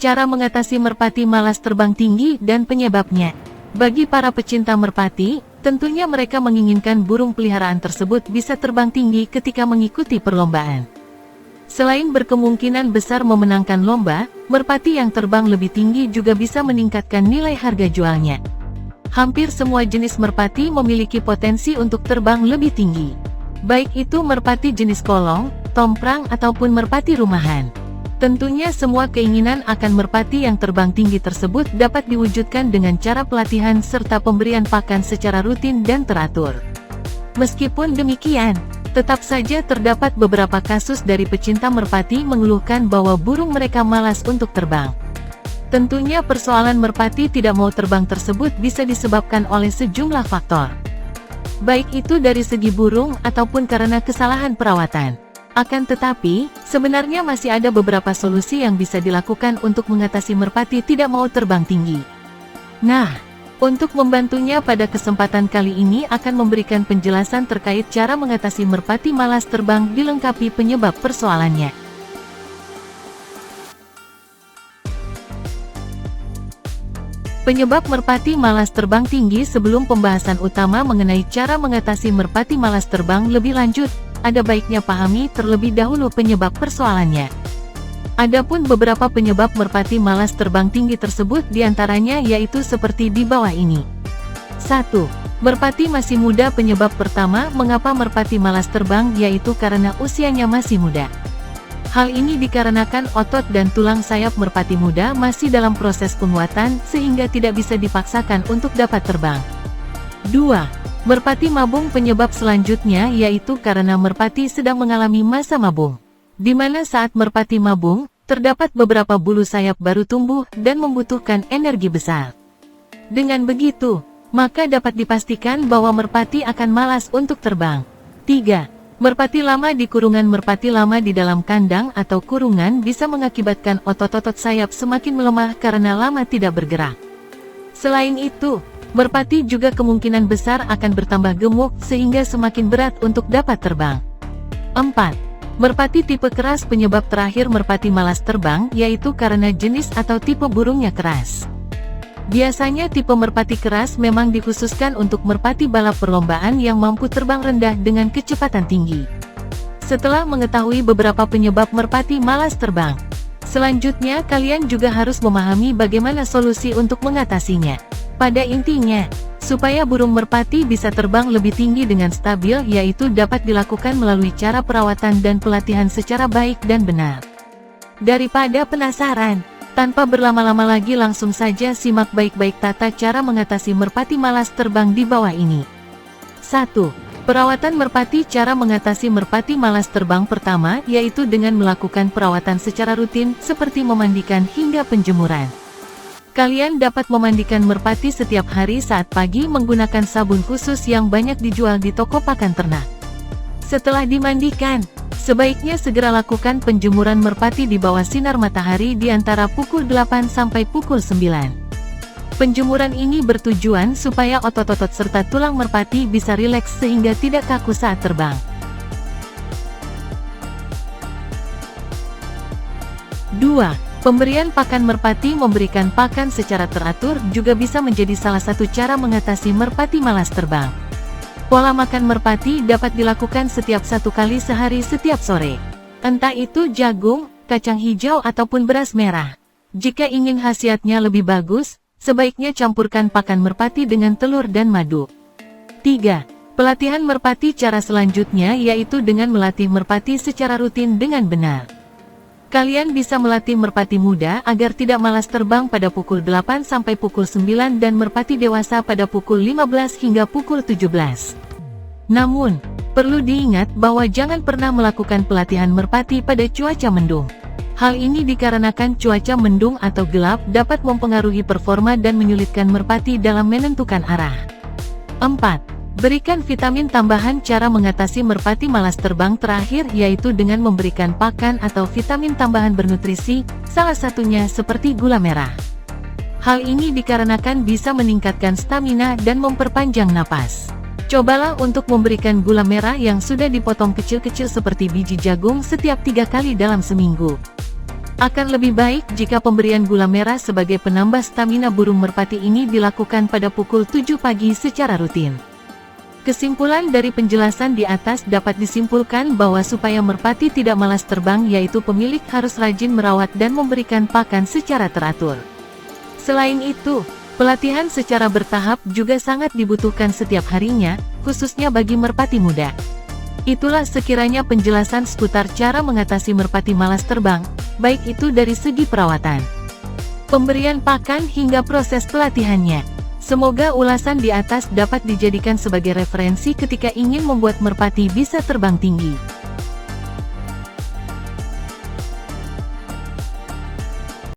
Cara mengatasi merpati malas terbang tinggi dan penyebabnya. Bagi para pecinta merpati, tentunya mereka menginginkan burung peliharaan tersebut bisa terbang tinggi ketika mengikuti perlombaan. Selain berkemungkinan besar memenangkan lomba, merpati yang terbang lebih tinggi juga bisa meningkatkan nilai harga jualnya. Hampir semua jenis merpati memiliki potensi untuk terbang lebih tinggi. Baik itu merpati jenis kolong, tomprang ataupun merpati rumahan. Tentunya semua keinginan akan merpati yang terbang tinggi tersebut dapat diwujudkan dengan cara pelatihan serta pemberian pakan secara rutin dan teratur. Meskipun demikian, tetap saja terdapat beberapa kasus dari pecinta merpati mengeluhkan bahwa burung mereka malas untuk terbang. Tentunya persoalan merpati tidak mau terbang tersebut bisa disebabkan oleh sejumlah faktor. Baik itu dari segi burung ataupun karena kesalahan perawatan. Akan tetapi, sebenarnya masih ada beberapa solusi yang bisa dilakukan untuk mengatasi merpati tidak mau terbang tinggi. Nah, untuk membantunya pada kesempatan kali ini akan memberikan penjelasan terkait cara mengatasi merpati malas terbang dilengkapi penyebab persoalannya. Penyebab merpati malas terbang tinggi. Sebelum pembahasan utama mengenai cara mengatasi merpati malas terbang lebih lanjut, ada baiknya pahami terlebih dahulu penyebab persoalannya. Adapun beberapa penyebab merpati malas terbang tinggi tersebut diantaranya yaitu seperti di bawah ini. 1. Merpati masih muda. Penyebab pertama mengapa merpati malas terbang yaitu karena usianya masih muda. Hal ini dikarenakan otot dan tulang sayap merpati muda masih dalam proses penguatan sehingga tidak bisa dipaksakan untuk dapat terbang. 2. Merpati mabung. Penyebab selanjutnya yaitu karena merpati sedang mengalami masa mabung, di mana saat merpati mabung, terdapat beberapa bulu sayap baru tumbuh dan membutuhkan energi besar. Dengan begitu, maka dapat dipastikan bahwa merpati akan malas untuk terbang. 3. Merpati lama di kurungan. Merpati lama di dalam kandang atau kurungan bisa mengakibatkan otot-otot sayap semakin melemah karena lama tidak bergerak. Selain itu, merpati juga kemungkinan besar akan bertambah gemuk sehingga semakin berat untuk dapat terbang. 4. Merpati tipe keras. Penyebab terakhir merpati malas terbang yaitu karena jenis atau tipe burungnya keras. Biasanya tipe merpati keras memang dikhususkan untuk merpati balap perlombaan yang mampu terbang rendah dengan kecepatan tinggi. Setelah mengetahui beberapa penyebab merpati malas terbang, selanjutnya kalian juga harus memahami bagaimana solusi untuk mengatasinya. Pada intinya, supaya burung merpati bisa terbang lebih tinggi dengan stabil yaitu dapat dilakukan melalui cara perawatan dan pelatihan secara baik dan benar. Daripada penasaran, tanpa berlama-lama lagi langsung saja simak baik-baik tata cara mengatasi merpati malas terbang di bawah ini. 1. Perawatan merpati. Cara mengatasi merpati malas terbang pertama yaitu dengan melakukan perawatan secara rutin seperti memandikan hingga penjemuran. Kalian dapat memandikan merpati setiap hari saat pagi menggunakan sabun khusus yang banyak dijual di toko pakan ternak. Setelah dimandikan, sebaiknya segera lakukan penjemuran merpati di bawah sinar matahari di antara pukul 8 sampai pukul 9. Penjemuran ini bertujuan supaya otot-otot serta tulang merpati bisa rileks sehingga tidak kaku saat terbang. 2. Pemberian pakan merpati. Memberikan pakan secara teratur juga bisa menjadi salah satu cara mengatasi merpati malas terbang. Pola makan merpati dapat dilakukan setiap 1 kali sehari setiap sore. Entah itu jagung, kacang hijau ataupun beras merah. Jika ingin khasiatnya lebih bagus, sebaiknya campurkan pakan merpati dengan telur dan madu. 3. Pelatihan merpati. Cara selanjutnya yaitu dengan melatih merpati secara rutin dengan benar. Kalian bisa melatih merpati muda agar tidak malas terbang pada pukul 8 sampai pukul 9 dan merpati dewasa pada pukul 15 hingga pukul 17. Namun, perlu diingat bahwa jangan pernah melakukan pelatihan merpati pada cuaca mendung. Hal ini dikarenakan cuaca mendung atau gelap dapat mempengaruhi performa dan menyulitkan merpati dalam menentukan arah. 4. Berikan vitamin tambahan. Cara mengatasi merpati malas terbang terakhir yaitu dengan memberikan pakan atau vitamin tambahan bernutrisi, salah satunya seperti gula merah. Hal ini dikarenakan bisa meningkatkan stamina dan memperpanjang napas. Cobalah untuk memberikan gula merah yang sudah dipotong kecil-kecil seperti biji jagung setiap 3 kali dalam seminggu. Akan lebih baik jika pemberian gula merah sebagai penambah stamina burung merpati ini dilakukan pada pukul 7 pagi secara rutin. Kesimpulan dari penjelasan di atas dapat disimpulkan bahwa supaya merpati tidak malas terbang yaitu pemilik harus rajin merawat dan memberikan pakan secara teratur. Selain itu, pelatihan secara bertahap juga sangat dibutuhkan setiap harinya, khususnya bagi merpati muda. Itulah sekiranya penjelasan seputar cara mengatasi merpati malas terbang, baik itu dari segi perawatan, pemberian pakan hingga proses pelatihannya. Semoga ulasan di atas dapat dijadikan sebagai referensi ketika ingin membuat merpati bisa terbang tinggi.